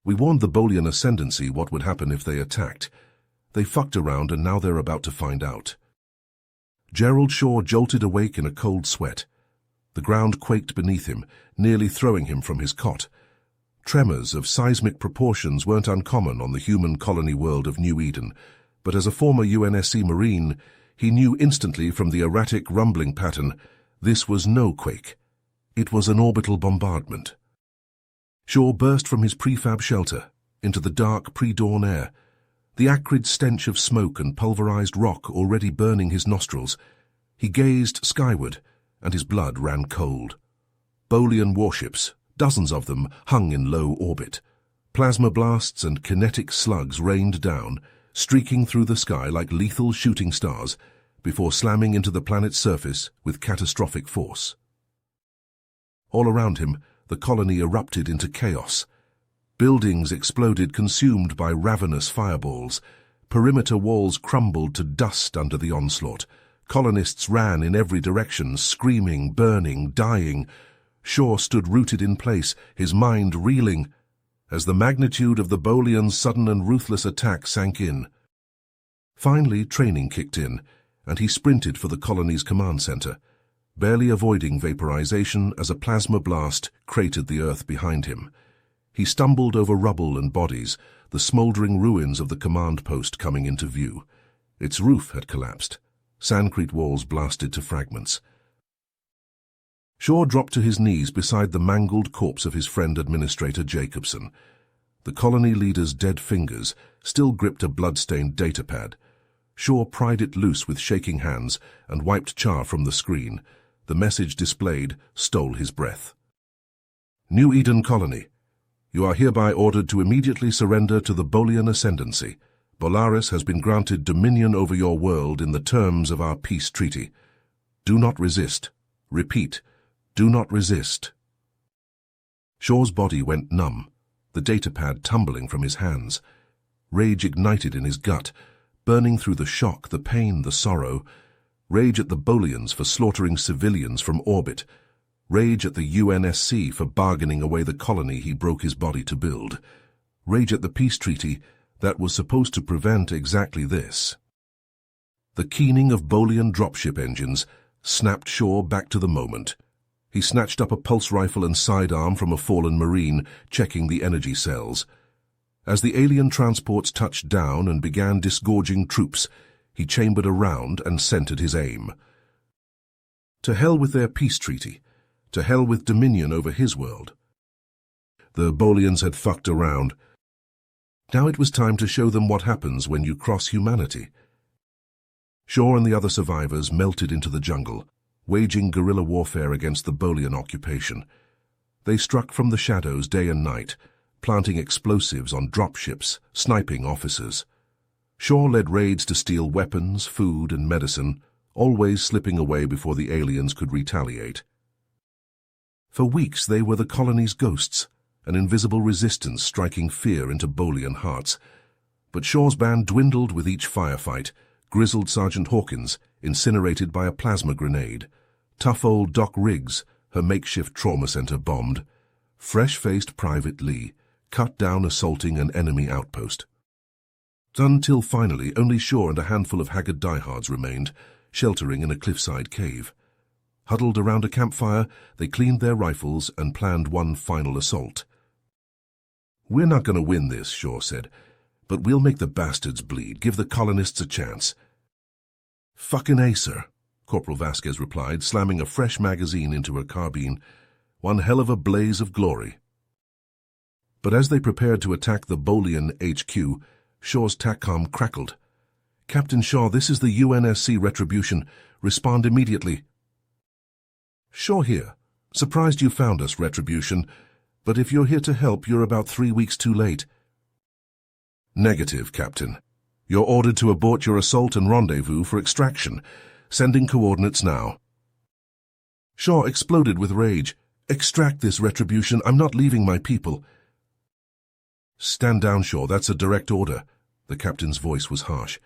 We warned the Bolian Ascendancy what would happen if they attacked. They fucked around and now they're about to find out. Gerald Shaw jolted awake in a cold sweat. The ground quaked beneath him, nearly throwing him from his cot. Tremors of seismic proportions weren't uncommon on the human colony world of New Eden, but as a former UNSC Marine, he knew instantly from the erratic rumbling pattern this was no quake. It was an orbital bombardment. Shaw burst from his prefab shelter into the dark pre-dawn air, the acrid stench of smoke and pulverized rock already burning his nostrils. He gazed skyward, and his blood ran cold. Bolian warships, dozens of them, hung in low orbit. Plasma blasts and kinetic slugs rained down, streaking through the sky like lethal shooting stars, before slamming into the planet's surface with catastrophic force. All around him, the colony erupted into chaos. Buildings exploded, consumed by ravenous fireballs. Perimeter walls crumbled to dust under the onslaught. Colonists ran in every direction, screaming, burning, dying. Shaw stood rooted in place, his mind reeling, as the magnitude of the Bolians' sudden and ruthless attack sank in. Finally, training kicked in, and he sprinted for the colony's command center, barely avoiding vaporization as a plasma blast cratered the earth behind him. He stumbled over rubble and bodies, the smoldering ruins of the command post coming into view. Its roof had collapsed, sandcrete walls blasted to fragments. Shaw dropped to his knees beside the mangled corpse of his friend Administrator Jacobson. The colony leader's dead fingers still gripped a blood-stained datapad. Shaw pried it loose with shaking hands and wiped char from the screen. The message displayed stole his breath. New Eden Colony. You are hereby ordered to immediately surrender to the Bolian Ascendancy. Bolaris has been granted dominion over your world in the terms of our peace treaty. Do not resist. Repeat, do not resist. Shaw's body went numb, the datapad tumbling from his hands. Rage ignited in his gut, burning through the shock, the pain, the sorrow. Rage at the Bolians for slaughtering civilians from orbit. Rage at the UNSC for bargaining away the colony he broke his body to build. Rage at the peace treaty that was supposed to prevent exactly this. The keening of Bolian dropship engines snapped Shaw back to the moment. He snatched up a pulse rifle and sidearm from a fallen Marine, checking the energy cells. As the alien transports touched down and began disgorging troops, he chambered a round and centered his aim. To hell with their peace treaty. To hell with dominion over his world. The Bolians had fucked around. Now it was time to show them what happens when you cross humanity. Shaw and the other survivors melted into the jungle, waging guerrilla warfare against the Bolian occupation. They struck from the shadows day and night, planting explosives on dropships, sniping officers. Shaw led raids to steal weapons, food, and medicine, always slipping away before the aliens could retaliate. For weeks they were the colony's ghosts, an invisible resistance striking fear into Bolian hearts. But Shaw's band dwindled with each firefight. Grizzled Sergeant Hawkins, incinerated by a plasma grenade. Tough old Doc Riggs, her makeshift trauma center bombed. Fresh-faced Private Lee, cut down assaulting an enemy outpost. Until finally only Shaw and a handful of haggard diehards remained, sheltering in a cliffside cave. Huddled around a campfire, they cleaned their rifles and planned one final assault. "We're not going to win this," Shaw said, "but we'll make the bastards bleed, give the colonists a chance." "Fucking A, sir," Corporal Vasquez replied, slamming a fresh magazine into her carbine. "One hell of a blaze of glory." But as they prepared to attack the Bolian HQ, Shaw's TACCOM crackled. "Captain Shaw, this is the UNSC Retribution. Respond immediately." "Shaw here. Surprised you found us, Retribution. But if you're here to help, you're about 3 weeks too late." "Negative, Captain. You're ordered to abort your assault and rendezvous for extraction. Sending coordinates now." Shaw exploded with rage. "Extract this, Retribution. I'm not leaving my people." "Stand down, Shaw. That's a direct order." The captain's voice was harsh.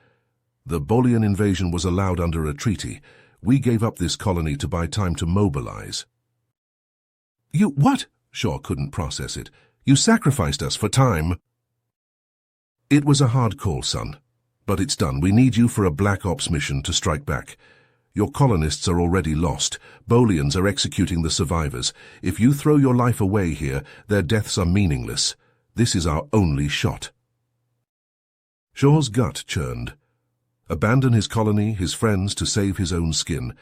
"The Bolian invasion was allowed under a treaty. We gave up this colony to buy time to mobilize." "You what?" Shaw couldn't process it. You sacrificed us for time. It was a hard call, son. But it's done. We need you for a Black Ops mission to strike back. Your colonists are already lost. Bolians are executing the survivors. If you throw your life away here, their deaths are meaningless. This is our only shot. Shaw's gut churned. Abandon his colony, his friends, to save his own skin.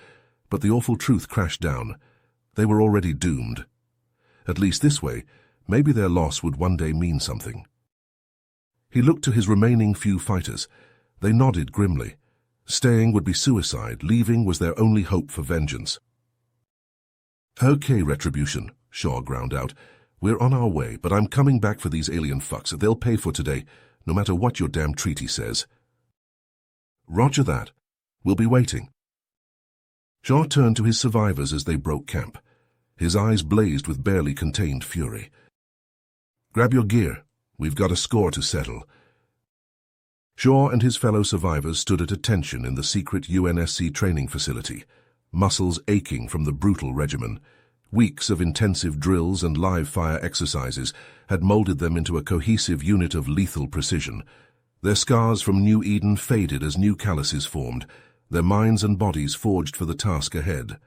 But the awful truth crashed down. They were already doomed. At least this way, maybe their loss would one day mean something. He looked to his remaining few fighters. They nodded grimly. Staying would be suicide. Leaving was their only hope for vengeance. Okay, Retribution, Shaw ground out. We're on our way, but I'm coming back for these alien fucks. They'll pay for today, no matter what your damn treaty says. Roger that. We'll be waiting. Shaw turned to his survivors as they broke camp. His eyes blazed with barely contained fury. Grab your gear. We've got a score to settle. Shaw and his fellow survivors stood at attention in the secret UNSC training facility, muscles aching from the brutal regimen. Weeks of intensive drills and live-fire exercises had molded them into a cohesive unit of lethal precision. Their scars from New Eden faded as new calluses formed, their minds and bodies forged for the task ahead.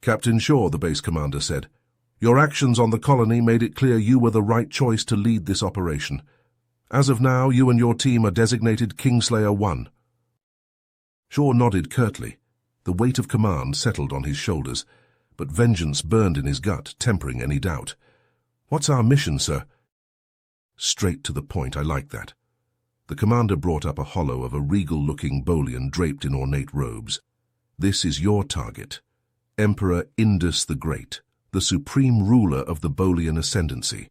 Captain Shaw, the base commander said, your actions on the colony made it clear you were the right choice to lead this operation. As of now, you and your team are designated Kingslayer 1. Shaw nodded curtly. The weight of command settled on his shoulders, but vengeance burned in his gut, tempering any doubt. What's our mission, sir? Straight to the point, I like that. The commander brought up a hollow of a regal-looking Bolian draped in ornate robes. This is your target. Emperor Indus the Great, the supreme ruler of the Bolian ascendancy.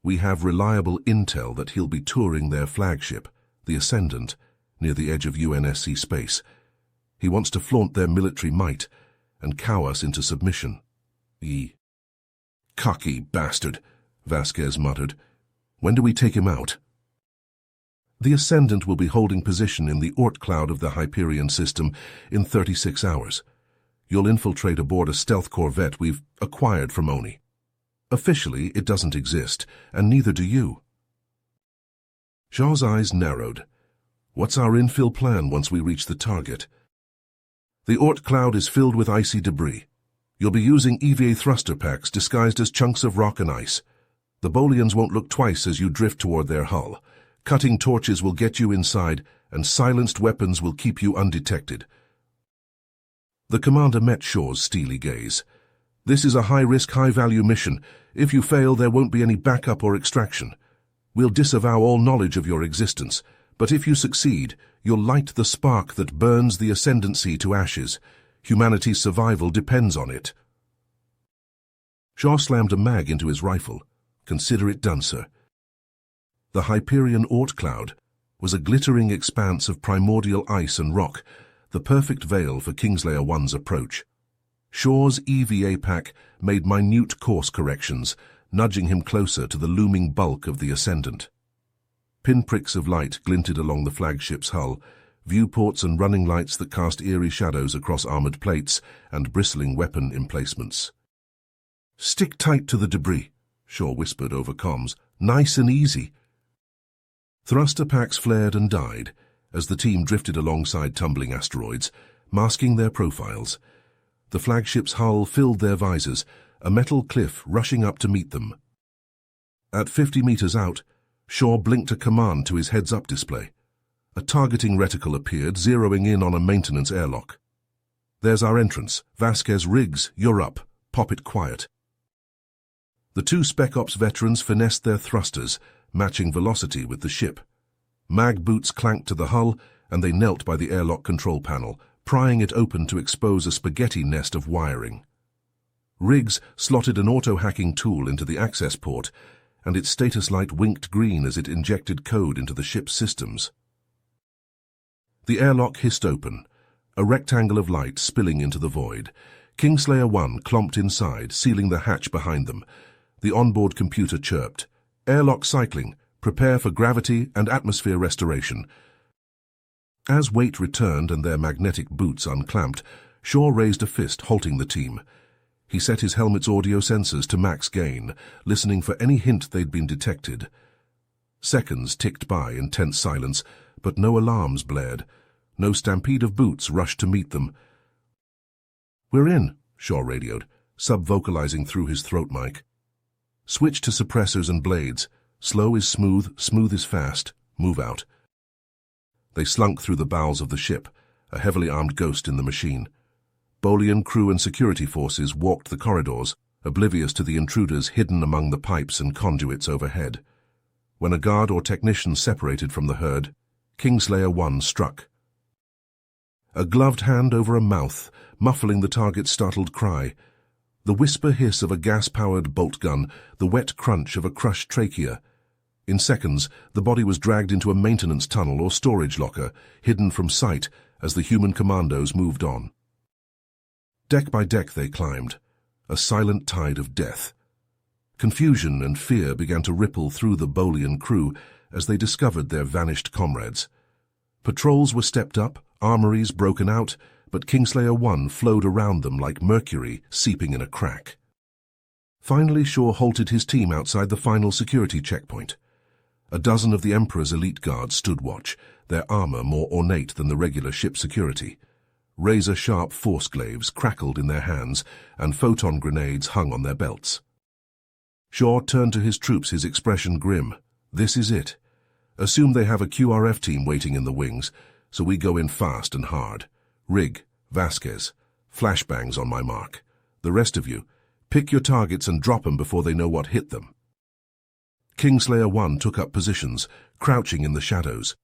We have reliable intel that he'll be touring their flagship, the Ascendant, near the edge of UNSC space. He wants to flaunt their military might and cow us into submission. Ye cocky bastard, Vasquez muttered. When do we take him out? The Ascendant will be holding position in the Oort cloud of the Hyperion system in 36 hours. You'll infiltrate aboard a stealth corvette we've acquired from Oni. Officially, it doesn't exist, and neither do you. Shaw's eyes narrowed. What's our infill plan once we reach the target? The Oort cloud is filled with icy debris. You'll be using EVA thruster packs disguised as chunks of rock and ice. The Bolians won't look twice as you drift toward their hull. Cutting torches will get you inside, and silenced weapons will keep you undetected. The commander met Shaw's steely gaze. This is a high-risk, high-value mission. If you fail, there won't be any backup or extraction. We'll disavow all knowledge of your existence, but if you succeed, you'll light the spark that burns the ascendancy to ashes. Humanity's survival depends on it. Shaw slammed a mag into his rifle. Consider it done, sir. The Hyperion Oort cloud was a glittering expanse of primordial ice and rock, the perfect veil for Kingslayer 1's approach. Shaw's EVA pack made minute course corrections, nudging him closer to the looming bulk of the Ascendant. Pinpricks of light glinted along the flagship's hull, viewports and running lights that cast eerie shadows across armored plates and bristling weapon emplacements. Stick tight to the debris, Shaw whispered over comms. Nice and easy. Thruster packs flared and died as the team drifted alongside tumbling asteroids, masking their profiles. The flagship's hull filled their visors, a metal cliff rushing up to meet them. At 50 meters out, Shaw blinked a command to his heads-up display. A targeting reticle appeared, zeroing in on a maintenance airlock. There's our entrance. Vasquez, Riggs, you're up. Pop it quiet. The two Spec Ops veterans finessed their thrusters, matching velocity with the ship. Mag boots clanked to the hull, and they knelt by the airlock control panel, prying it open to expose a spaghetti nest of wiring. Riggs slotted an auto-hacking tool into the access port, and its status light winked green as it injected code into the ship's systems. The airlock hissed open, a rectangle of light spilling into the void. Kingslayer 1 clomped inside, sealing the hatch behind them. The onboard computer chirped. Airlock cycling. Prepare for gravity and atmosphere restoration. As weight returned and their magnetic boots unclamped, Shaw raised a fist, halting the team. He set his helmet's audio sensors to max gain, listening for any hint they'd been detected. Seconds ticked by in tense silence, but no alarms blared. No stampede of boots rushed to meet them. "We're in," Shaw radioed, sub-vocalizing through his throat mic. "Switch to suppressors and blades. Slow is smooth, smooth is fast. Move out." They slunk through the bowels of the ship, a heavily armed ghost in the machine. Bolian crew and security forces walked the corridors, oblivious to the intruders hidden among the pipes and conduits overhead. When a guard or technician separated from the herd, Kingslayer 1 struck. A gloved hand over a mouth, muffling the target's startled cry. The whisper hiss of a gas-powered bolt gun, the wet crunch of a crushed trachea. In seconds, the body was dragged into a maintenance tunnel or storage locker, hidden from sight as the human commandos moved on. Deck by deck they climbed, a silent tide of death. Confusion and fear began to ripple through the Bolian crew as they discovered their vanished comrades. Patrols were stepped up, armories broken out, but Kingslayer 1 flowed around them like mercury seeping in a crack. Finally, Shaw halted his team outside the final security checkpoint. A dozen of the Emperor's elite guards stood watch, their armor more ornate than the regular ship security. Razor-sharp force glaives crackled in their hands, and photon grenades hung on their belts. Shaw turned to his troops, his expression grim. "This is it. Assume they have a QRF team waiting in the wings, so we go in fast and hard. Rig, Vasquez, flashbangs on my mark. The rest of you, pick your targets and drop them before they know what hit them." Kingslayer 1 took up positions, crouching in the shadows.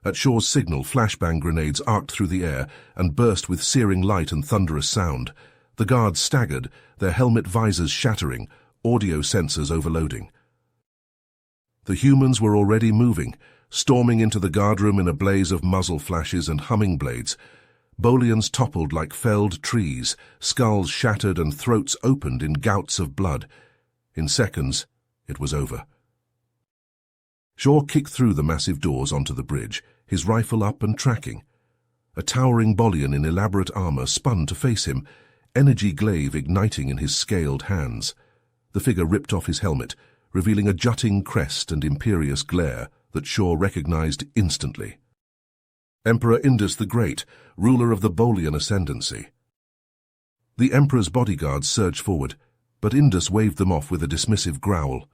At Shaw's signal, flashbang grenades arced through the air and burst with searing light and thunderous sound. The guards staggered, their helmet visors shattering, audio sensors overloading. The humans were already moving, storming into the guardroom in a blaze of muzzle flashes and humming blades. Bolians toppled like felled trees, skulls shattered and throats opened in gouts of blood. In seconds, it was over. Shaw kicked through the massive doors onto the bridge, his rifle up and tracking. A towering Bolian in elaborate armor spun to face him, energy glaive igniting in his scaled hands. The figure ripped off his helmet, revealing a jutting crest and imperious glare that Shaw recognized instantly. Emperor Indus the Great, ruler of the Bolian ascendancy. The Emperor's bodyguards surged forward, but Indus waved them off with a dismissive growl.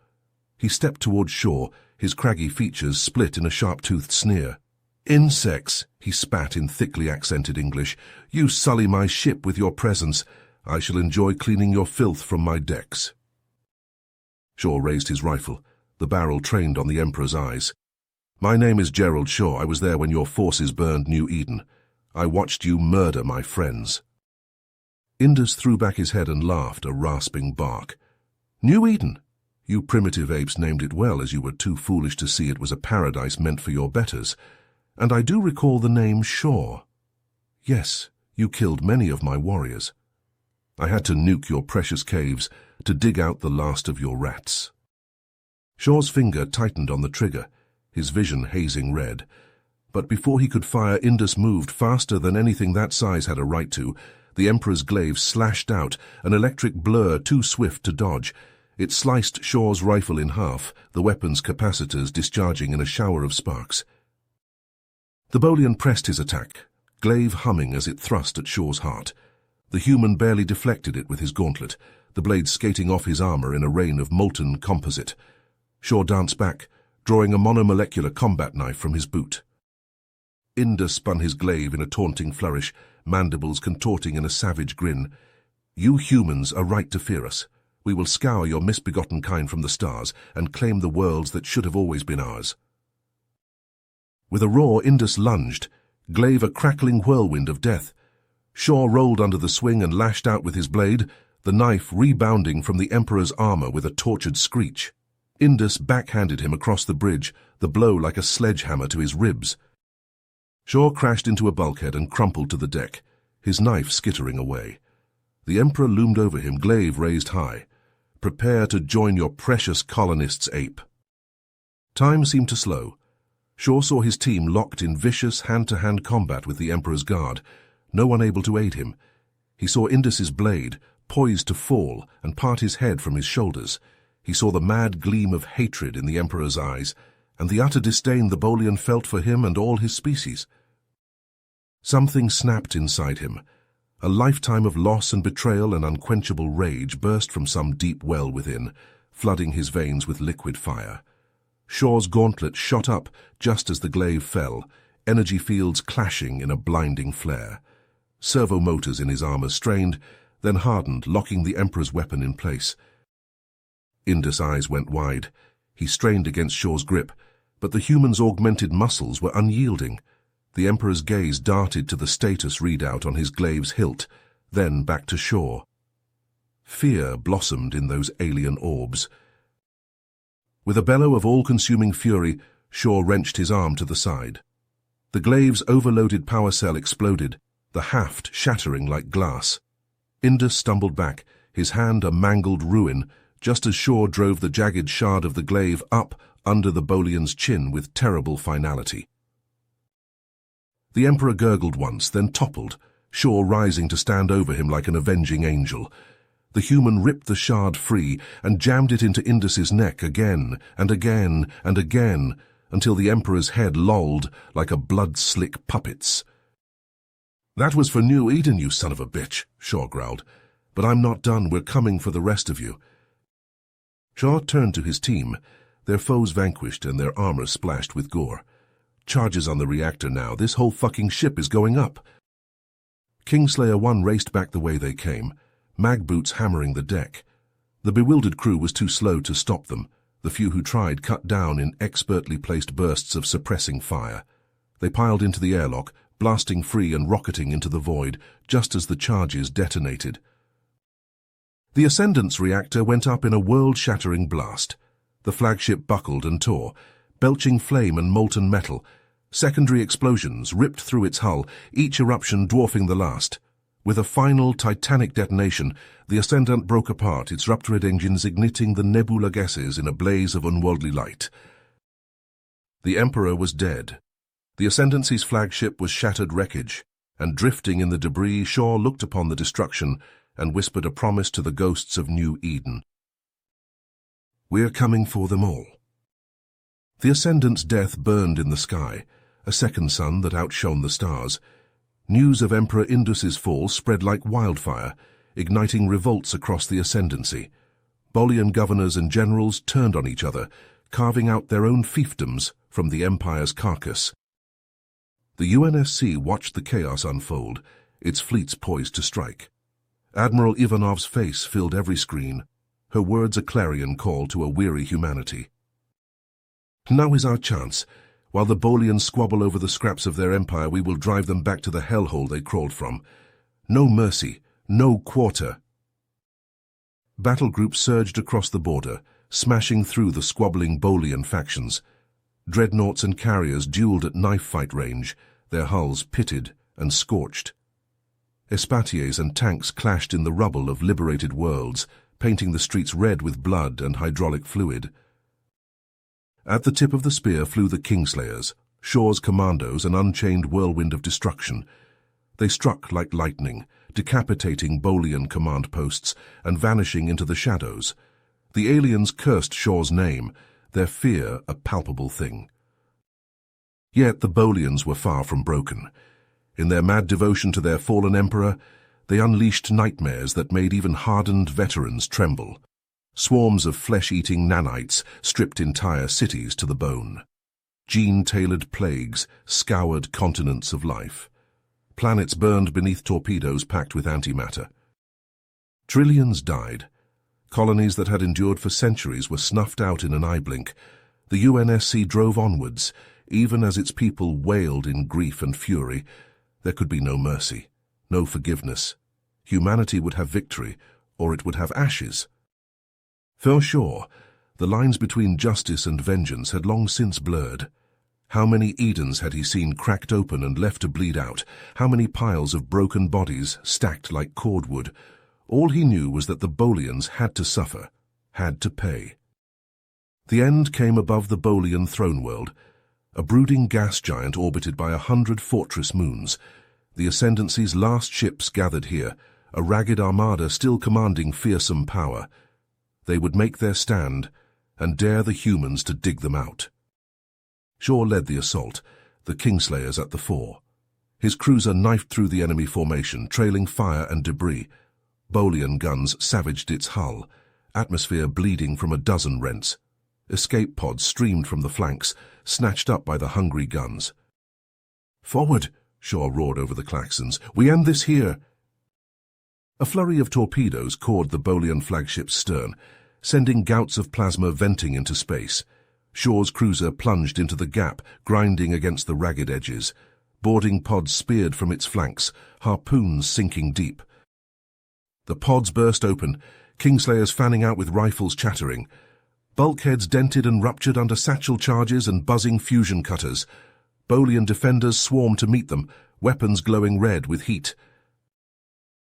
He stepped toward Shaw, his craggy features split in a sharp-toothed sneer. "Insects," he spat in thickly accented English, "you sully my ship with your presence. I shall enjoy cleaning your filth from my decks." Shaw raised his rifle, the barrel trained on the Emperor's eyes. "My name is Gerald Shaw. I was there when your forces burned New Eden. I watched you murder my friends." Indus threw back his head and laughed, a rasping bark. "New Eden? You primitive apes named it well, as you were too foolish to see it was a paradise meant for your betters. And I do recall the name Shaw. Yes, you killed many of my warriors. I had to nuke your precious caves to dig out the last of your rats." Shaw's finger tightened on the trigger, his vision hazing red. But before he could fire, Indus moved faster than anything that size had a right to. The Emperor's glaive slashed out, an electric blur too swift to dodge. It sliced Shaw's rifle in half, the weapon's capacitors discharging in a shower of sparks. The Bolian pressed his attack, glaive humming as it thrust at Shaw's heart. The human barely deflected it with his gauntlet, the blade skating off his armor in a rain of molten composite. Shaw danced back, drawing a monomolecular combat knife from his boot. Indus spun his glaive in a taunting flourish, mandibles contorting in a savage grin. "You humans are right to fear us. We will scour your misbegotten kind from the stars and claim the worlds that should have always been ours." With a roar, Indus lunged, glaive a crackling whirlwind of death. Shaw rolled under the swing and lashed out with his blade, the knife rebounding from the Emperor's armor with a tortured screech. Indus backhanded him across the bridge, the blow like a sledgehammer to his ribs. Shaw crashed into a bulkhead and crumpled to the deck, his knife skittering away. The Emperor loomed over him, glaive raised high. "Prepare to join your precious colonists, ape." Time seemed to slow. Shaw saw his team locked in vicious hand-to-hand combat with the Emperor's guard, no one able to aid him. He saw Indus's blade, poised to fall and part his head from his shoulders. He saw the mad gleam of hatred in the Emperor's eyes, and the utter disdain the Bolian felt for him and all his species. Something snapped inside him. A lifetime of loss and betrayal and unquenchable rage burst from some deep well within, flooding his veins with liquid fire. Shaw's gauntlet shot up just as the glaive fell, energy fields clashing in a blinding flare. Servo motors in his armor strained, then hardened, locking the Emperor's weapon in place. Indus' eyes went wide. He strained against Shaw's grip, but the human's augmented muscles were unyielding. The Emperor's gaze darted to the status readout on his glaive's hilt, then back to Shaw. Fear blossomed in those alien orbs. With a bellow of all-consuming fury, Shaw wrenched his arm to the side. The glaive's overloaded power cell exploded, the haft shattering like glass. Indus stumbled back, his hand a mangled ruin, just as Shaw drove the jagged shard of the glaive up under the Bolian's chin with terrible finality. The Emperor gurgled once, then toppled, Shaw rising to stand over him like an avenging angel. The human ripped the shard free and jammed it into Indus's neck again and again and again, until the Emperor's head lolled like a blood-slick puppet's. "That was for New Eden, you son of a bitch," Shaw growled. "But I'm not done. We're coming for the rest of you." Shaw turned to his team, their foes vanquished and their armor splashed with gore. "Charges on the reactor now. This whole fucking ship is going up." Kingslayer 1 raced back the way they came, mag boots hammering the deck. The bewildered crew was too slow to stop them. The few who tried cut down in expertly placed bursts of suppressing fire. They piled into the airlock, blasting free and rocketing into the void, just as the charges detonated. The Ascendant's reactor went up in a world-shattering blast. The flagship buckled and tore, belching flame and molten metal. Secondary explosions ripped through its hull, each eruption dwarfing the last. With a final titanic detonation, the Ascendant broke apart, its ruptured engines igniting the nebula gases in a blaze of unworldly light. The Emperor was dead. The Ascendancy's flagship was shattered wreckage, and drifting in the debris, Shaw looked upon the destruction and whispered a promise to the ghosts of New Eden. "We're coming for them all." The Ascendant's death burned in the sky, a second sun that outshone the stars. News of Emperor Indus's fall spread like wildfire, igniting revolts across the Ascendancy. Bolian governors and generals turned on each other, carving out their own fiefdoms from the Empire's carcass. The UNSC watched the chaos unfold, its fleets poised to strike. Admiral Ivanov's face filled every screen, her words a clarion call to a weary humanity. "Now is our chance. While the Bolians squabble over the scraps of their empire, we will drive them back to the hellhole they crawled from. No mercy, no quarter." Battle groups surged across the border, smashing through the squabbling Bolian factions. Dreadnoughts and carriers dueled at knife-fight range, their hulls pitted and scorched. Espatiers and tanks clashed in the rubble of liberated worlds, painting the streets red with blood and hydraulic fluid. At the tip of the spear flew the Kingslayers, Shaw's commandos, an unchained whirlwind of destruction. They struck like lightning, decapitating Bolian command posts and vanishing into the shadows. The aliens cursed Shaw's name, their fear a palpable thing. Yet the Bolians were far from broken. In their mad devotion to their fallen emperor, they unleashed nightmares that made even hardened veterans tremble. Swarms of flesh-eating nanites stripped entire cities to the bone. Gene-tailored plagues scoured continents of life. Planets burned beneath torpedoes packed with antimatter. Trillions died. Colonies that had endured for centuries were snuffed out in an eye blink. The UNSC drove onwards, even as its people wailed in grief and fury. There could be no mercy, no forgiveness. Humanity would have victory, or it would have ashes. For sure, the lines between justice and vengeance had long since blurred. How many Edens had he seen cracked open and left to bleed out? How many piles of broken bodies stacked like cordwood? All he knew was that the Bolians had to suffer, had to pay. The end came above the Bolian throne world, a brooding gas giant orbited by 100 fortress moons. The Ascendancy's last ships gathered here, a ragged armada still commanding fearsome power. They would make their stand and dare the humans to dig them out. Shaw led the assault, the Kingslayers at the fore. His cruiser knifed through the enemy formation, trailing fire and debris. Bolian guns savaged its hull, atmosphere bleeding from a dozen rents. Escape pods streamed from the flanks, snatched up by the hungry guns. "Forward!" Shaw roared over the klaxons. "We end this here!" A flurry of torpedoes caught the Bolian flagship's stern, sending gouts of plasma venting into space. Shaw's cruiser plunged into the gap, grinding against the ragged edges. Boarding pods speared from its flanks, harpoons sinking deep. The pods burst open, Kingslayers fanning out with rifles chattering. Bulkheads dented and ruptured under satchel charges and buzzing fusion cutters. Bolian defenders swarmed to meet them, weapons glowing red with heat.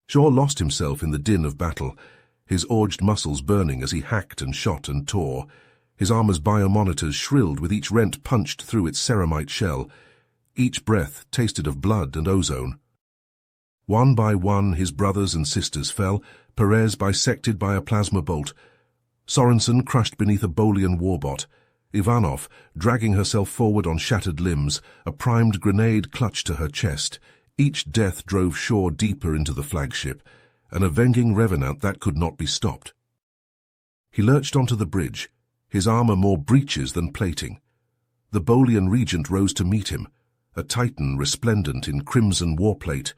Shaw lost himself in the din of battle, his orged muscles burning as he hacked and shot and tore. His armor's biomonitors shrilled with each rent punched through its ceramite shell. Each breath tasted of blood and ozone. One by one his brothers and sisters fell, Perez bisected by a plasma bolt. Sorensen crushed beneath a Bolian warbot. Ivanov, dragging herself forward on shattered limbs, a primed grenade clutched to her chest. Each death drove Shaw deeper into the flagship, an avenging revenant that could not be stopped. He lurched onto the bridge, his armor more breaches than plating. The Bolian regent rose to meet him, a titan resplendent in crimson warplate.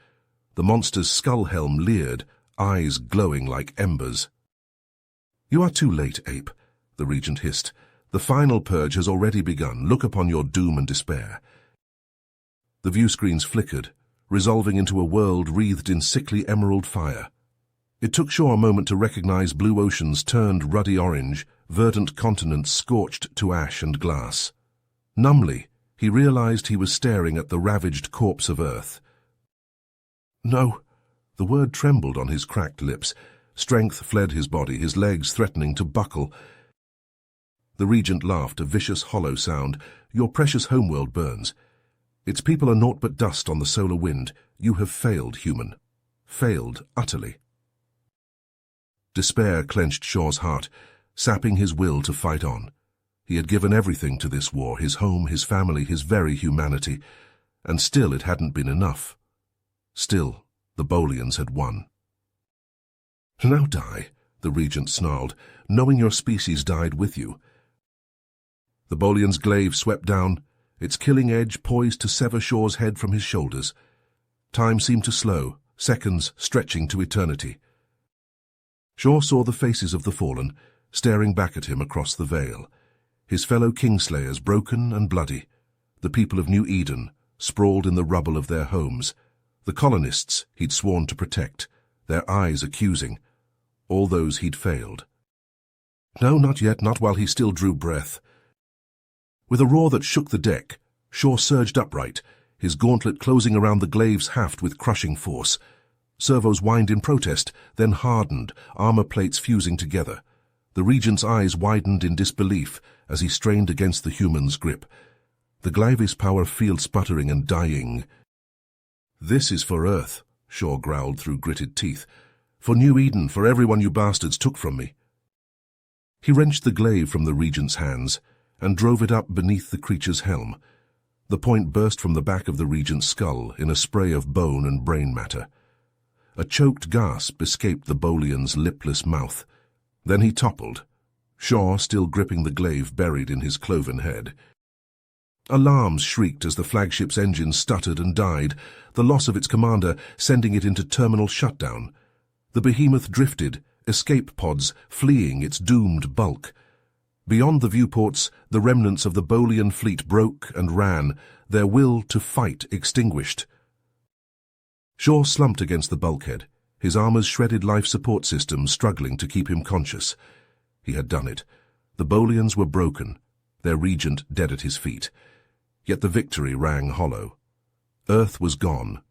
The monster's skull helm leered, eyes glowing like embers. "You are too late, ape," the regent hissed. "The final purge has already begun. Look upon your doom and despair." The viewscreens flickered, resolving into a world wreathed in sickly emerald fire. It took Shaw a moment to recognize blue oceans turned ruddy orange, verdant continents scorched to ash and glass. Numbly, he realized he was staring at the ravaged corpse of Earth. "No." The word trembled on his cracked lips. Strength fled his body, his legs threatening to buckle. The regent laughed, a vicious, hollow sound. "Your precious homeworld burns. Its people are naught but dust on the solar wind. You have failed, human. Failed utterly." Despair clenched Shaw's heart, sapping his will to fight on. He had given everything to this war, his home, his family, his very humanity, and still it hadn't been enough. Still, the Bolians had won. "Now die," the regent snarled, "knowing your species died with you." The Bolian's glaive swept down, its killing edge poised to sever Shaw's head from his shoulders. Time seemed to slow, seconds stretching to eternity. Shaw saw the faces of the fallen, staring back at him across the veil. His fellow Kingslayers broken and bloody, the people of New Eden, sprawled in the rubble of their homes, the colonists he'd sworn to protect, their eyes accusing, all those he'd failed. No, not yet, not while he still drew breath. With a roar that shook the deck, Shaw surged upright, his gauntlet closing around the glaive's haft with crushing force. Servos whined in protest, then hardened, armor plates fusing together. The regent's eyes widened in disbelief as he strained against the human's grip. The glaive's power field sputtering and dying. "This is for Earth," Shaw growled through gritted teeth. "For New Eden, for everyone you bastards took from me." He wrenched the glaive from the regent's hands and drove it up beneath the creature's helm. The point burst from the back of the regent's skull in a spray of bone and brain matter. A choked gasp escaped the Bolian's lipless mouth. Then he toppled, Shaw still gripping the glaive buried in his cloven head. Alarms shrieked as the flagship's engines stuttered and died, the loss of its commander sending it into terminal shutdown. The behemoth drifted, escape pods fleeing its doomed bulk. Beyond the viewports, the remnants of the Bolian fleet broke and ran, their will to fight extinguished. Shaw slumped against the bulkhead, his armor's shredded life support system struggling to keep him conscious. He had done it. The Bolians were broken, their regent dead at his feet. Yet the victory rang hollow. Earth was gone,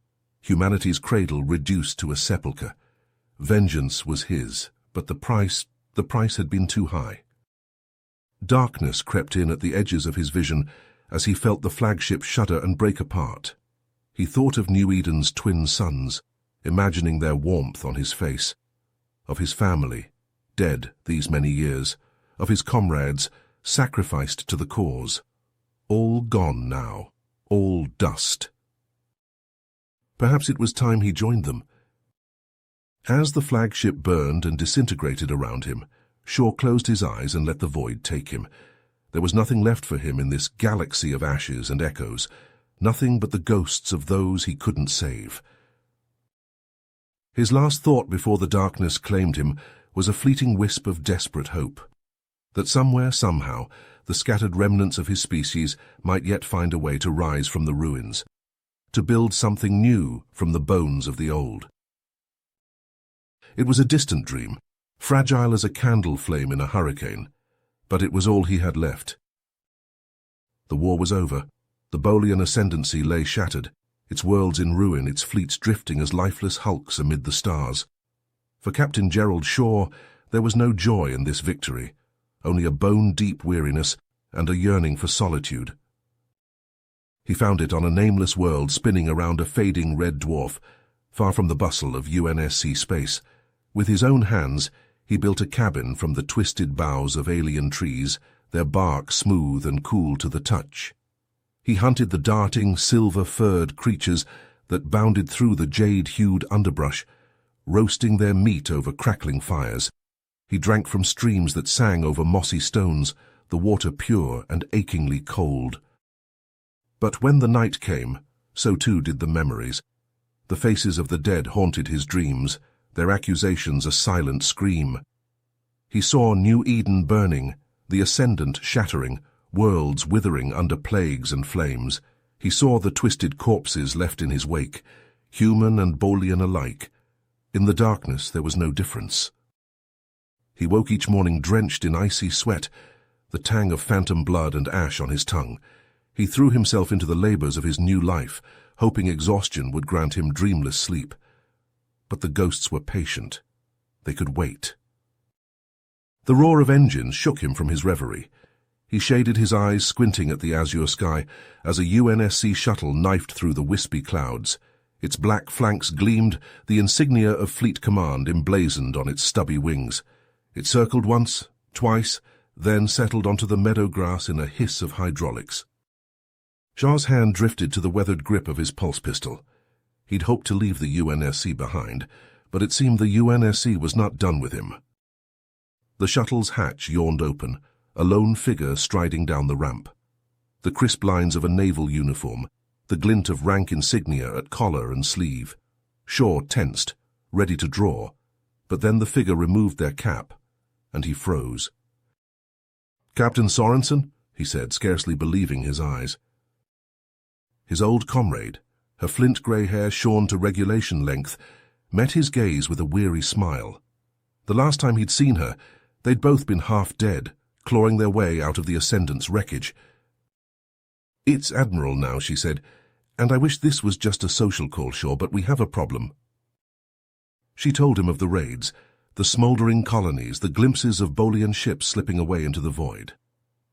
humanity's cradle reduced to a sepulchre. Vengeance was his, but the price had been too high. Darkness crept in at the edges of his vision as he felt the flagship shudder and break apart. He thought of New Eden's twin suns, imagining their warmth on his face, of his family, dead these many years, of his comrades, sacrificed to the cause. All gone now, all dust. Perhaps it was time he joined them. As the flagship burned and disintegrated around him, Shaw closed his eyes and let the void take him. There was nothing left for him in this galaxy of ashes and echoes, nothing but the ghosts of those he couldn't save. His last thought before the darkness claimed him was a fleeting wisp of desperate hope, that somewhere, somehow, the scattered remnants of his species might yet find a way to rise from the ruins, to build something new from the bones of the old. It was a distant dream, fragile as a candle flame in a hurricane, but it was all he had left. The war was over. The Bolian ascendancy lay shattered, its worlds in ruin, its fleets drifting as lifeless hulks amid the stars. For Captain Gerald Shaw, there was no joy in this victory, only a bone-deep weariness and a yearning for solitude. He found it on a nameless world spinning around a fading red dwarf, far from the bustle of UNSC space. With his own hands, he built a cabin from the twisted boughs of alien trees, their bark smooth and cool to the touch. He hunted the darting, silver-furred creatures that bounded through the jade-hued underbrush, roasting their meat over crackling fires. He drank from streams that sang over mossy stones, the water pure and achingly cold. But when the night came, so too did the memories. The faces of the dead haunted his dreams, their accusations a silent scream. He saw New Eden burning, the Ascendant shattering, worlds withering under plagues and flames. He saw the twisted corpses left in his wake, human and Bolian alike. In the darkness there was no difference. He woke each morning drenched in icy sweat, the tang of phantom blood and ash on his tongue. He threw himself into the labors of his new life, hoping exhaustion would grant him dreamless sleep. But the ghosts were patient. They could wait. The roar of engines shook him from his reverie. He shaded his eyes, squinting at the azure sky, as a UNSC shuttle knifed through the wispy clouds. Its black flanks gleamed, the insignia of Fleet Command emblazoned on its stubby wings. It circled once, twice, then settled onto the meadow grass in a hiss of hydraulics. Shaw's hand drifted to the weathered grip of his pulse pistol. He'd hoped to leave the UNSC behind, but it seemed the UNSC was not done with him. The shuttle's hatch yawned open, a lone figure striding down the ramp. The crisp lines of a naval uniform, the glint of rank insignia at collar and sleeve. Shaw tensed, ready to draw, but then the figure removed their cap, and he froze. "Captain Sorensen?" he said, scarcely believing his eyes. His old comrade, her flint-grey hair shorn to regulation length, met his gaze with a weary smile. The last time he'd seen her, they'd both been half dead, clawing their way out of the Ascendant's wreckage. "It's Admiral now," she said, "and I wish this was just a social call, Shaw, but we have a problem." She told him of the raids, the smouldering colonies, the glimpses of Bolian ships slipping away into the void,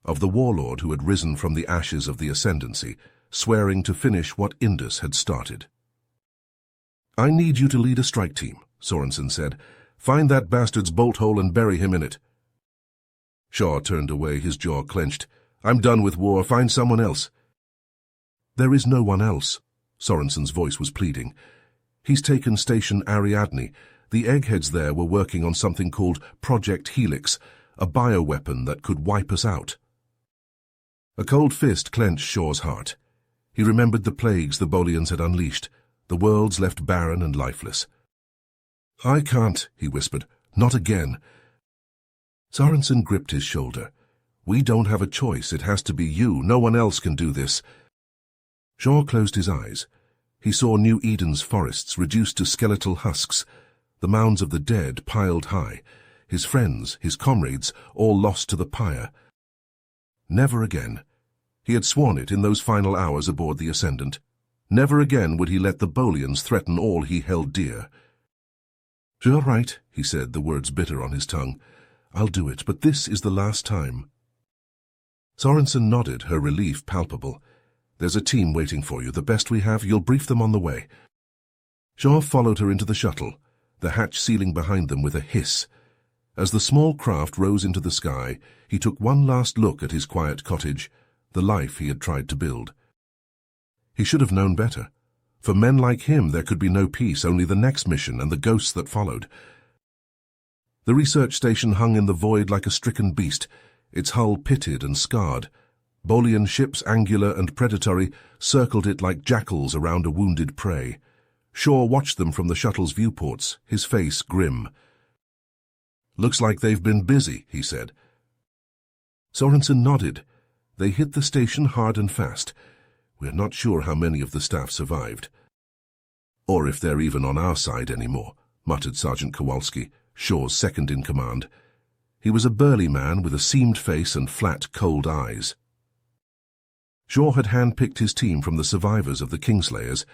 of the warlord who had risen from the ashes of the Ascendancy, swearing to finish what Indus had started. "I need you to lead a strike team," Sorensen said. "Find that bastard's bolt hole and bury him in it." Shaw turned away, his jaw clenched. "I'm done with war. Find someone else." "There is no one else," Sorensen's voice was pleading. "He's taken Station Ariadne. The eggheads there were working on something called Project Helix, a bioweapon that could wipe us out." A cold fist clenched Shaw's heart. He remembered the plagues the Bolians had unleashed, the worlds left barren and lifeless. "I can't," he whispered. "Not again." Sorensen gripped his shoulder. "We don't have a choice. It has to be you. No one else can do this." Shaw closed his eyes. He saw New Eden's forests reduced to skeletal husks, the mounds of the dead piled high, his friends, his comrades, all lost to the pyre. Never again. He had sworn it in those final hours aboard the Ascendant. Never again would he let the Bolians threaten all he held dear. "You're right," he said, the words bitter on his tongue. "I'll do it, but this is the last time." Sorensen nodded, her relief palpable. "There's a team waiting for you, the best we have. You'll brief them on the way." Shaw followed her into the shuttle, the hatch sealing behind them with a hiss. As the small craft rose into the sky, he took one last look at his quiet cottage, the life he had tried to build. He should have known better. For men like him there could be no peace, only the next mission and the ghosts that followed. The research station hung in the void like a stricken beast, its hull pitted and scarred. Bolian ships, angular and predatory, circled it like jackals around a wounded prey. Shaw watched them from the shuttle's viewports, his face grim. "Looks like they've been busy," he said. Sorensen nodded. "They hit the station hard and fast. We're not sure how many of the staff survived. Or if they're even on our side anymore," muttered Sergeant Kowalski, Shaw's second-in-command. He was a burly man with a seamed face and flat, cold eyes. Shaw had handpicked his team from the survivors of the Kingslayers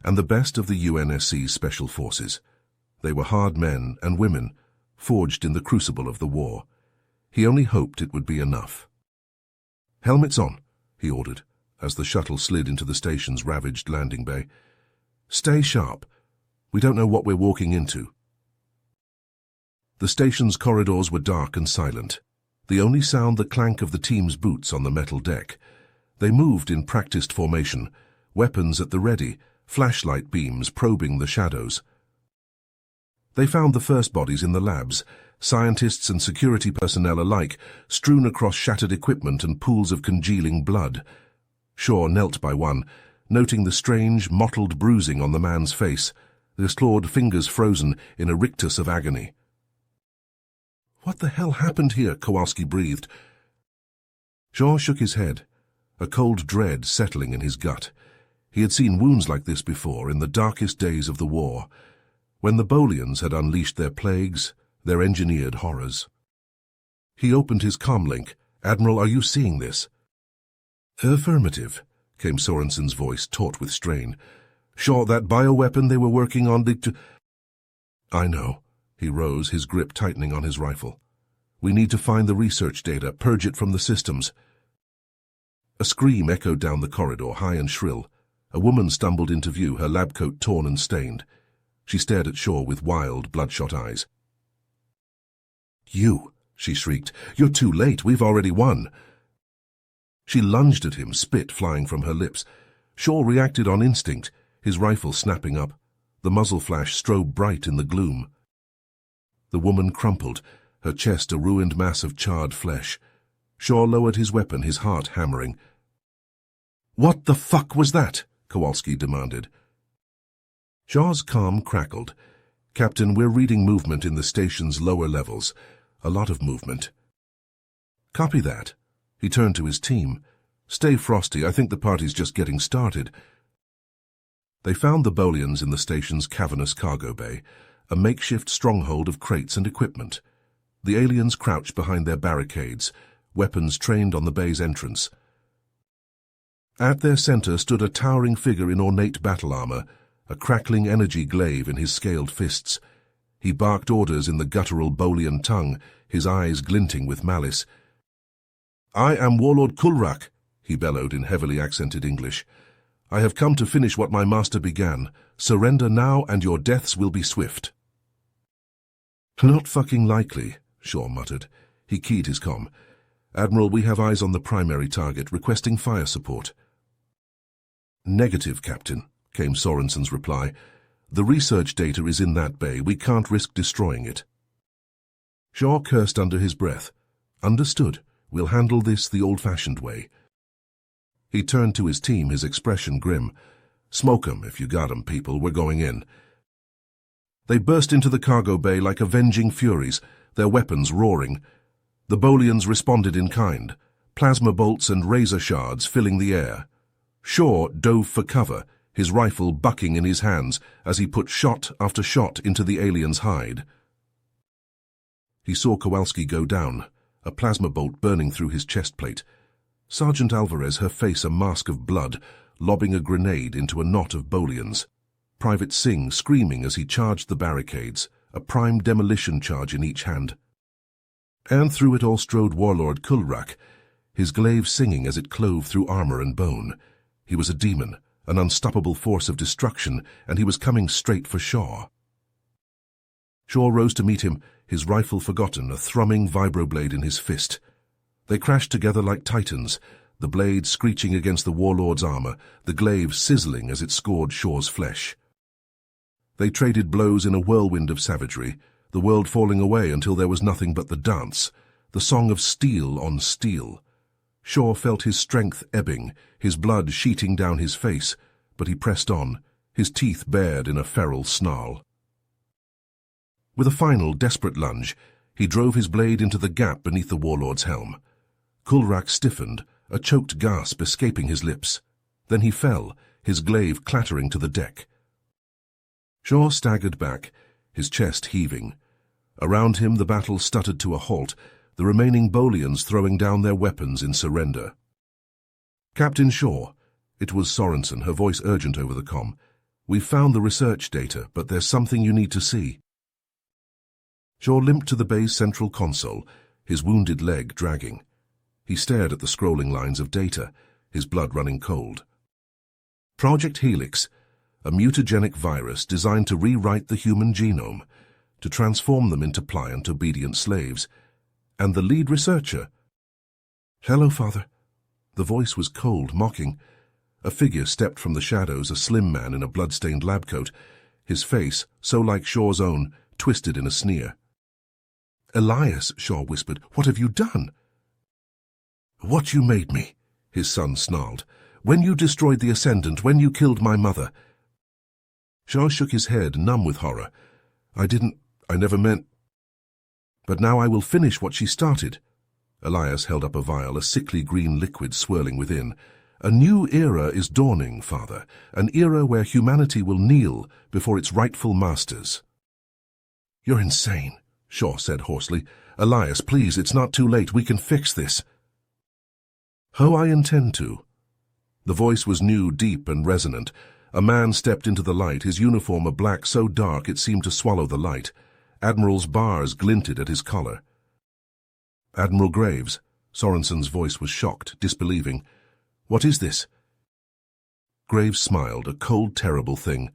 and the best of the UNSC's Special Forces. They were hard men and women, forged in the crucible of the war. He only hoped it would be enough. "Helmets on," he ordered, as the shuttle slid into the station's ravaged landing bay. "Stay sharp. We don't know what we're walking into." The station's corridors were dark and silent, the only sound the clank of the team's boots on the metal deck. They moved in practiced formation, weapons at the ready, flashlight beams probing the shadows. They found the first bodies in the labs, scientists and security personnel alike, strewn across shattered equipment and pools of congealing blood. Shaw knelt by one, noting the strange, mottled bruising on the man's face, his clawed fingers frozen in a rictus of agony. "What the hell happened here?" Kowalski breathed. Shaw shook his head, a cold dread settling in his gut. He had seen wounds like this before in the darkest days of the war, when the Bolians had unleashed their plagues, their engineered horrors. He opened his comlink. "Admiral, are you seeing this?" "Affirmative," came Sorensen's voice, taut with strain. "Shaw, that bioweapon they were working on I know." He rose, his grip tightening on his rifle. "We need to find the research data, purge it from the systems." A scream echoed down the corridor, high and shrill. A woman stumbled into view, her lab coat torn and stained. She stared at Shaw with wild, bloodshot eyes. "You!" she shrieked. "You're too late. We've already won." She lunged at him, spit flying from her lips. Shaw reacted on instinct, his rifle snapping up. The muzzle flash strobed bright in the gloom. The woman crumpled, her chest a ruined mass of charred flesh. Shaw lowered his weapon, his heart hammering. "What the fuck was that?" Kowalski demanded. Shaw's calm crackled. "Captain, we're reading movement in the station's lower levels. A lot of movement." "Copy that." He turned to his team. "Stay frosty. I think the party's just getting started." They found the Bolians in the station's cavernous cargo bay, a makeshift stronghold of crates and equipment. The aliens crouched behind their barricades, weapons trained on the bay's entrance. At their center stood a towering figure in ornate battle armor, a crackling energy glaive in his scaled fists. He barked orders in the guttural Bolian tongue, his eyes glinting with malice. "I am Warlord Kulrak," he bellowed in heavily accented English. "I have come to finish what my master began. Surrender now and your deaths will be swift." "Not fucking likely," Shaw muttered. He keyed his comm. "Admiral, we have eyes on the primary target, requesting fire support." "Negative, Captain," came Sorensen's reply. "The research data is in that bay. We can't risk destroying it." Shaw cursed under his breath. "Understood. We'll handle this the old-fashioned way." He turned to his team, his expression grim. "Smoke 'em if you got 'em, people. We're going in." They burst into the cargo bay like avenging furies, their weapons roaring. The Bolians responded in kind, plasma bolts and razor shards filling the air. Shaw dove for cover, his rifle bucking in his hands as he put shot after shot into the alien's hide. He saw Kowalski go down, a plasma bolt burning through his chest plate. Sergeant Alvarez, her face a mask of blood, lobbing a grenade into a knot of Bolians. Private Singh screaming as he charged the barricades, a prime demolition charge in each hand. And through it all strode Warlord Kulrak, his glaive singing as it clove through armor and bone. He was a demon, an unstoppable force of destruction, and he was coming straight for Shaw. Shaw rose to meet him, his rifle forgotten, a thrumming vibroblade in his fist. They crashed together like titans, the blade screeching against the warlord's armor, the glaive sizzling as it scored Shaw's flesh. They traded blows in a whirlwind of savagery, the world falling away until there was nothing but the dance, the song of steel on steel. Shaw felt his strength ebbing, his blood sheeting down his face, but he pressed on, his teeth bared in a feral snarl. With a final, desperate lunge, he drove his blade into the gap beneath the warlord's helm. Kulrak stiffened, a choked gasp escaping his lips. Then he fell, his glaive clattering to the deck. Shaw staggered back, his chest heaving. Around him the battle stuttered to a halt, the remaining Bolians throwing down their weapons in surrender. "Captain Shaw," it was Sorensen, her voice urgent over the comm. "We've found the research data, but there's something you need to see." Shaw limped to the bay's central console, his wounded leg dragging. He stared at the scrolling lines of data, his blood running cold. Project Helix, a mutagenic virus designed to rewrite the human genome, to transform them into pliant, obedient slaves. And the lead researcher. "Hello, Father." The voice was cold, mocking. A figure stepped from the shadows, a slim man in a blood-stained lab coat, his face, so like Shaw's own, twisted in a sneer. "Elias," Shaw whispered, "what have you done?" "What you made me," his son snarled. "When you destroyed the Ascendant, when you killed my mother." Shaw shook his head, numb with horror. I never meant... But now I will finish what she started." Elias held up a vial, a sickly green liquid swirling within. "A new era is dawning, Father, an era where humanity will kneel before its rightful masters." "You're insane," Shaw said hoarsely. "Elias, please, it's not too late. We can fix this." "Ho, I intend to." The voice was new, deep and resonant. A man stepped into the light, his uniform a black so dark it seemed to swallow the light. Admiral's bars glinted at his collar. "Admiral Graves." Sorensen's voice was shocked, disbelieving. "What is this?" Graves smiled, a cold, terrible thing.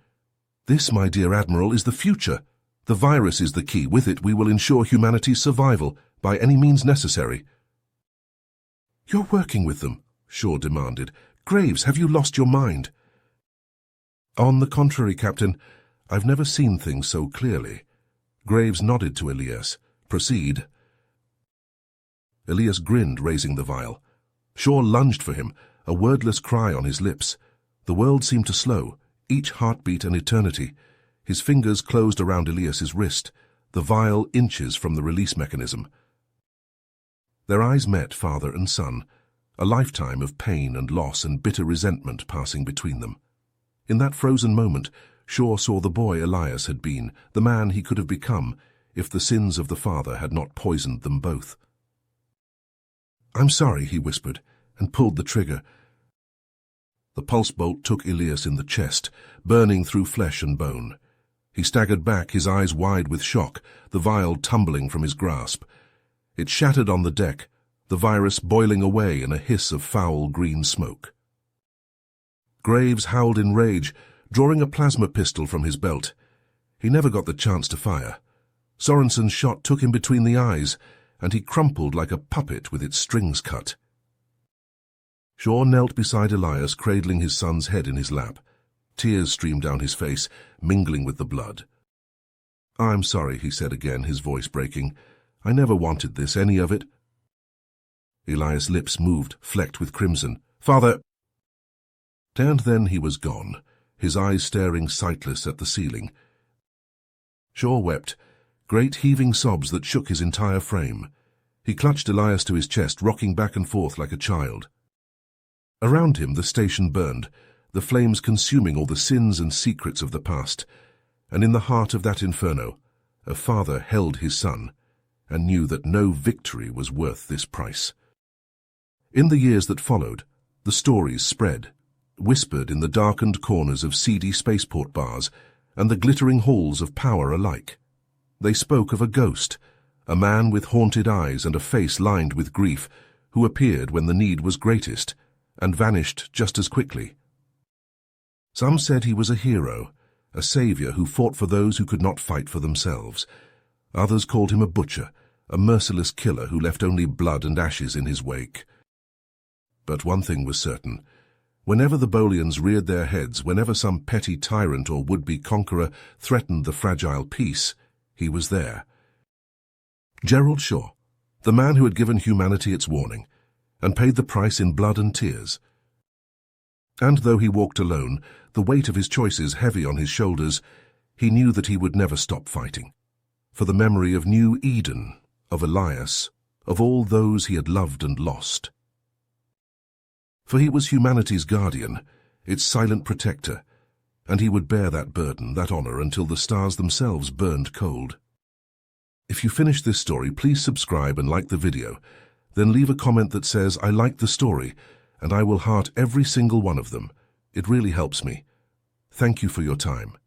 "This, my dear Admiral, is the future. The virus is the key. With it we will ensure humanity's survival, by any means necessary." "You're working with them," Shaw demanded. "Graves, have you lost your mind?" "On the contrary, Captain. I've never seen things so clearly." Graves nodded to Elias. "Proceed." Elias grinned, raising the vial. Shaw lunged for him, a wordless cry on his lips. The world seemed to slow, each heartbeat an eternity. His fingers closed around Elias's wrist, the vial inches from the release mechanism. Their eyes met, father and son, a lifetime of pain and loss and bitter resentment passing between them. In that frozen moment, Shaw saw the boy Elias had been, the man he could have become, if the sins of the father had not poisoned them both. "I'm sorry," he whispered, and pulled the trigger. The pulse bolt took Elias in the chest, burning through flesh and bone. He staggered back, his eyes wide with shock, the vial tumbling from his grasp. It shattered on the deck, the virus boiling away in a hiss of foul green smoke. Graves howled in rage, drawing a plasma pistol from his belt. He never got the chance to fire. Sorensen's shot took him between the eyes, and he crumpled like a puppet with its strings cut. Shaw knelt beside Elias, cradling his son's head in his lap. Tears streamed down his face, mingling with the blood. "I'm sorry," he said again, his voice breaking. "I never wanted this, any of it." Elias' lips moved, flecked with crimson. "Father—" And then he was gone, his eyes staring sightless at the ceiling. Shaw wept, great heaving sobs that shook his entire frame. He clutched Elias to his chest, rocking back and forth like a child. Around him the station burned, the flames consuming all the sins and secrets of the past, and in the heart of that inferno, a father held his son, and knew that no victory was worth this price. In the years that followed, the stories spread, whispered in the darkened corners of seedy spaceport bars and the glittering halls of power alike. They spoke of a ghost, a man with haunted eyes and a face lined with grief, who appeared when the need was greatest and vanished just as quickly. Some said he was a hero, a savior who fought for those who could not fight for themselves. Others called him a butcher, a merciless killer who left only blood and ashes in his wake. But one thing was certain. Whenever the Bolians reared their heads, whenever some petty tyrant or would-be conqueror threatened the fragile peace, he was there. Gerald Shaw, the man who had given humanity its warning, and paid the price in blood and tears. And though he walked alone, the weight of his choices heavy on his shoulders, he knew that he would never stop fighting. For the memory of New Eden, of Elias, of all those he had loved and lost. For he was humanity's guardian, its silent protector, and he would bear that burden, that honor, until the stars themselves burned cold. If you finished this story, please subscribe and like the video. Then leave a comment that says, "I like the story," and I will heart every single one of them. It really helps me. Thank you for your time.